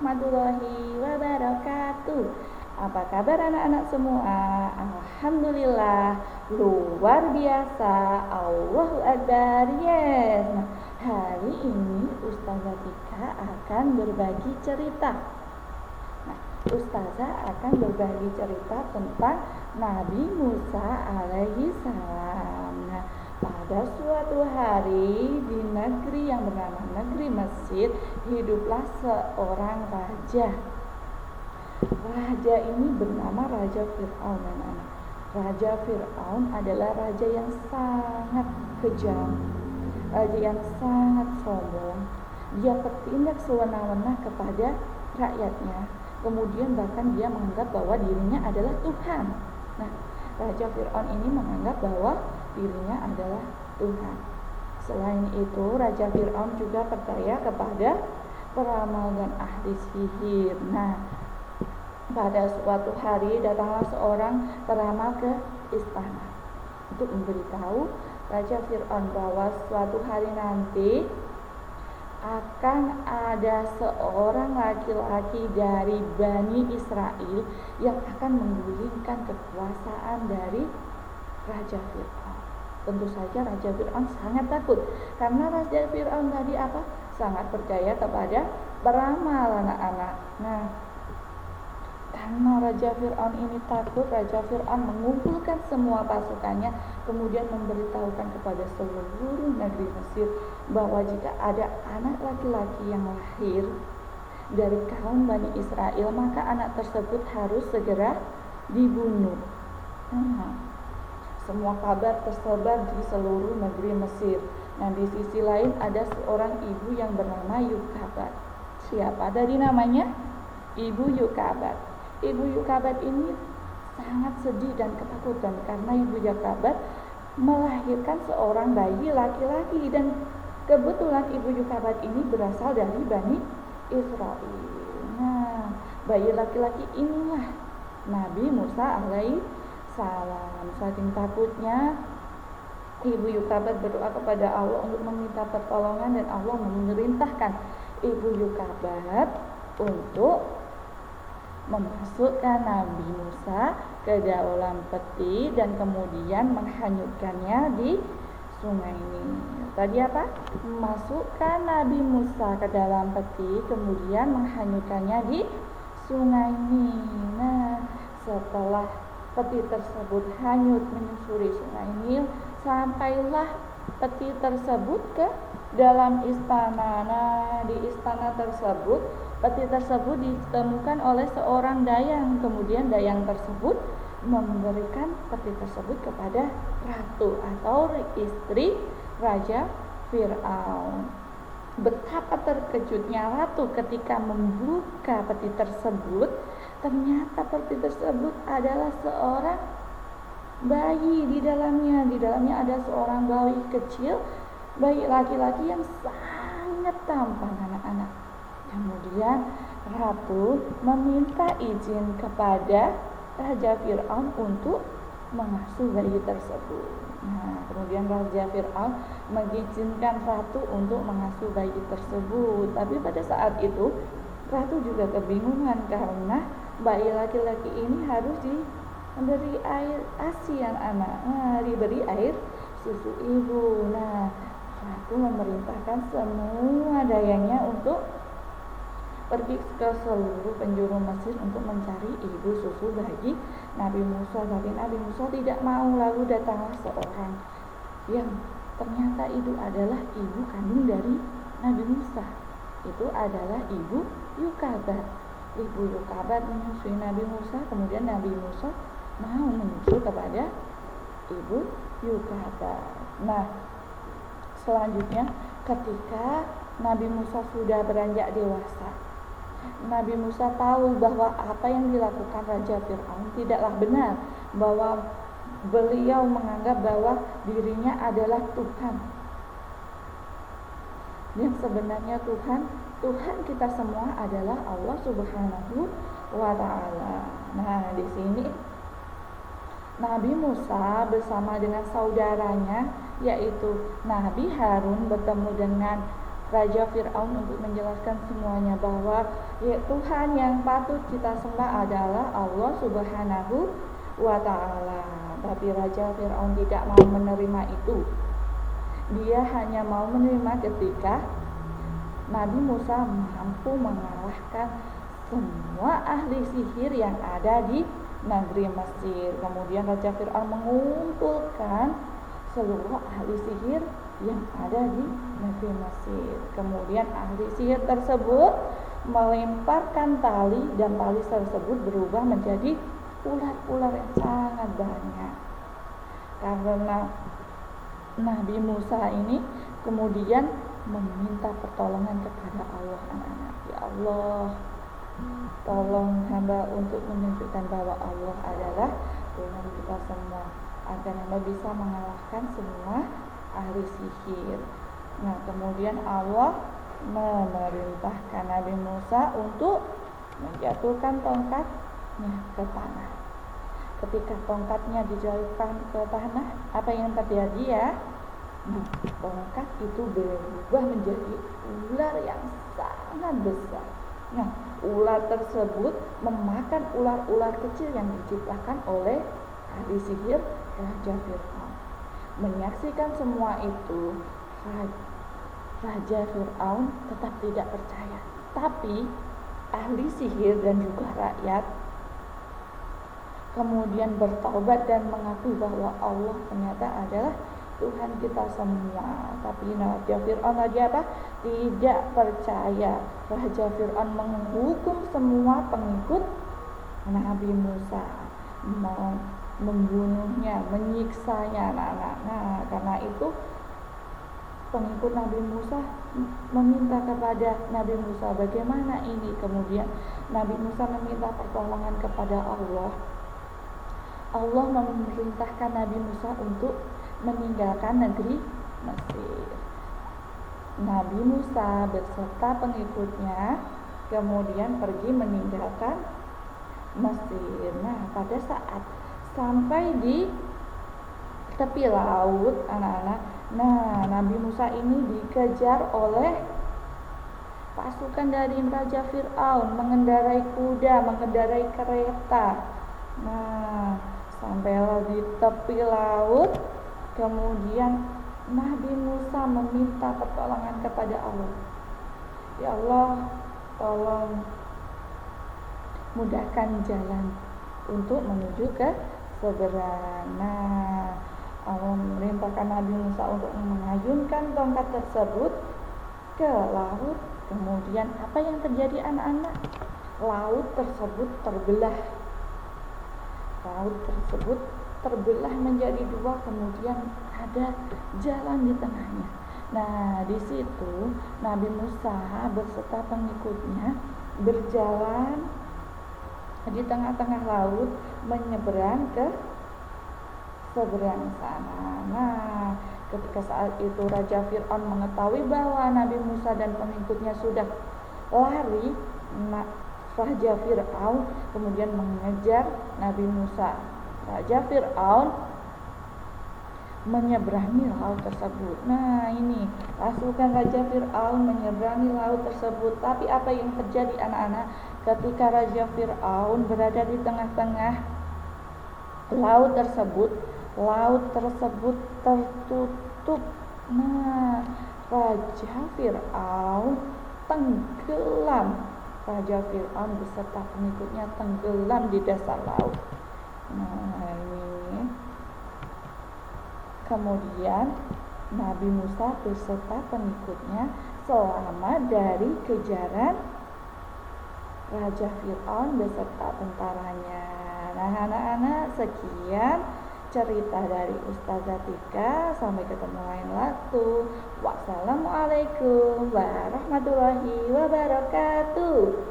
warahmatullahi wabarakatuh. Apa kabar anak-anak semua? Alhamdulillah, luar biasa. Allahu Akbar. Yes. Nah, hari ini Ustazah Tika akan berbagi cerita. Ustazah akan berbagi cerita tentang Nabi Musa alaihi salam. Nah, pada suatu hari di negeri yang bernama negeri Mesir, hiduplah seorang raja. Raja ini bernama Raja Fir'aun, anak-anak. Raja Fir'aun adalah raja yang sangat kejam, raja yang sangat sombong. Dia bertindak sewenang-wenang kepada rakyatnya. Kemudian bahkan dia menganggap bahwa dirinya adalah Tuhan. Nah, Raja Fir'aun ini menganggap bahwa dirinya adalah Tuhan. Selain itu, Raja Fir'aun juga percaya kepada peramal dan ahli sihir. Nah, pada suatu hari datanglah seorang peramal ke istana untuk memberitahu Raja Fir'aun bahwa suatu hari nanti akan ada seorang laki-laki dari Bani Israel yang akan menggulingkan kekuasaan dari Raja Fir'aun. Tentu saja Raja Fir'aun sangat takut, karena Raja Fir'aun tadi apa? Sangat percaya kepada peramal, anak-anak. Nah, karena Raja Fir'aun ini takut, Raja Fir'aun mengumpulkan semua pasukannya, kemudian memberitahukan kepada seluruh negeri Mesir bahwa jika ada anak laki-laki yang lahir dari kaum Bani Israel, maka anak tersebut harus segera dibunuh. Semua kabar tersebar di seluruh negeri Mesir. Nah, di sisi lain ada seorang ibu yang bernama Yukabat. Siapa tadi namanya? Ibu Yukabat. Ibu Yukabat ini sangat sedih dan ketakutan karena Ibu Yukabat melahirkan seorang bayi laki-laki, dan kebetulan Ibu Yukabat ini berasal dari Bani Israel. Nah, bayi laki-laki inilah Nabi Musa alaihi salam. Saking takutnya, Ibu Yukabat berdoa kepada Allah untuk meminta pertolongan, dan Allah memerintahkan Ibu Yukabat untuk memasukkan Nabi Musa ke dalam peti dan kemudian menghanyutkannya di sungai Nil. Tadi apa? Memasukkan Nabi Musa ke dalam peti, kemudian menghanyutkannya di sungai Nil. Nah, setelah peti tersebut hanyut menyusuri sungai Nil, sampailah peti tersebut ke dalam istana. Nah, di istana tersebut, peti tersebut ditemukan oleh seorang dayang. Kemudian dayang tersebut memberikan peti tersebut kepada ratu atau istri Raja Fir'aun. Betapa terkejutnya ratu ketika membuka peti tersebut. Ternyata peti tersebut adalah seorang bayi di dalamnya. Di dalamnya ada seorang bayi kecil, bayi laki-laki yang sangat tampan, anak-anak. Kemudian ratu meminta izin kepada Raja Fir'aun untuk mengasuh bayi tersebut. Nah, kemudian Raja Fir'aun mengizinkan ratu untuk mengasuh bayi tersebut. Tapi pada saat itu ratu juga kebingungan karena bayi laki-laki ini harus diberi air ASI, anak. Nah, diberi air susu ibu. Nah, ratu memerintahkan semua dayangnya untuk pergi ke seluruh penjuru Mesir untuk mencari ibu susu bagi Nabi Musa. Tapi Nabi Musa tidak mau. Lalu datanglah seorang yang ternyata itu adalah ibu kandung dari Nabi Musa. Itu adalah Ibu Yukabat. Ibu Yukabat menyusui Nabi Musa, kemudian Nabi Musa mau menyusul kepada Ibu Yukabat. Nah, selanjutnya ketika Nabi Musa sudah beranjak dewasa, Nabi Musa tahu bahwa apa yang dilakukan Raja Fir'aun tidaklah benar, bahwa beliau menganggap bahwa dirinya adalah Tuhan. Yang sebenarnya Tuhan kita semua adalah Allah Subhanahu wa Ta'ala. Nah, di sini Nabi Musa bersama dengan saudaranya yaitu Nabi Harun bertemu dengan Raja Fir'aun untuk menjelaskan semuanya bahwa ya, Tuhan yang patut kita sembah adalah Allah Subhanahu wa Ta'ala. Tapi Raja Fir'aun tidak mau menerima itu. Dia hanya mau menerima ketika Nabi Musa mampu mengalahkan semua ahli sihir yang ada di negeri Mesir. Kemudian Raja Fir'aun mengumpulkan seluruh ahli sihir yang ada di negeri Mesir. Kemudian ahli sihir tersebut melemparkan tali dan tali tersebut berubah menjadi ular-ular yang sangat banyak. Karena Nabi Musa ini kemudian meminta pertolongan kepada Allah, anak-anak. Ya Allah, tolong hamba untuk menunjukkan bahwa Allah adalah Tuhan kita semua, agar hamba bisa mengalahkan semua ahli sihir. Nah, kemudian Allah memerintahkan Nabi Musa untuk menjatuhkan tongkatnya ke tanah. Ketika tongkatnya dijatuhkan ke tanah, apa yang terjadi ya? Nah, tongkat itu berubah menjadi ular yang sangat besar. Nah, ular tersebut memakan ular-ular kecil yang diciptakan oleh ahli sihir Raja Fir'aun. Menyaksikan semua itu, Raja Fir'aun tetap tidak percaya. Tapi ahli sihir dan juga rakyat kemudian bertaubat dan mengakui bahwa Allah ternyata adalah Tuhan kita semua. Tapi Raja Fir'aun apa? Tidak percaya. Raja Fir'aun menghukum semua pengikut Nabi Musa, membunuhnya, menyiksanya, anak-anak. Nah, karena itu pengikut Nabi Musa meminta kepada Nabi Musa, bagaimana ini? Kemudian Nabi Musa meminta pertolongan kepada Allah. Allah memerintahkan Nabi Musa untuk meninggalkan negeri Mesir. Nabi Musa beserta pengikutnya kemudian pergi meninggalkan Mesir. Nah, pada saat sampai di tepi laut, anak-anak, nah, Nabi Musa ini dikejar oleh pasukan dari Raja Fir'aun, mengendarai kuda, mengendarai kereta. Nah, sampailah di tepi laut, kemudian Nabi Musa meminta pertolongan kepada Allah. Ya Allah, tolong mudahkan jalan untuk menuju ke seberang. Nah, Allah memerintahkan Nabi Musa untuk mengayunkan tongkat tersebut ke laut. Kemudian apa yang terjadi, anak-anak? Laut tersebut terbelah. Laut tersebut terbelah menjadi dua, kemudian ada jalan di tengahnya. Nah, di situ Nabi Musa beserta pengikutnya berjalan di tengah-tengah laut menyeberang ke seberang sana. Nah, ketika saat itu Raja Fir'aun mengetahui bahwa Nabi Musa dan pengikutnya sudah lari, Raja Fir'aun kemudian mengejar Nabi Musa. Raja Fir'aun menyeberangi laut tersebut. Nah, ini pasukan Raja Fir'aun menyeberangi laut tersebut. Tapi apa yang terjadi, anak-anak? Ketika Raja Fir'aun berada di tengah-tengah laut tersebut tertutup. Nah, Raja Fir'aun tenggelam. Raja Fir'aun beserta pengikutnya tenggelam di dasar laut. Nah, ini kemudian Nabi Musa beserta pengikutnya selamat dari kejaran Raja Fir'aun beserta tentaranya. Nah, anak-anak, sekian cerita dari Ustazah Tika. Sampai ketemu lain waktu. Wassalamualaikum warahmatullahi wabarakatuh.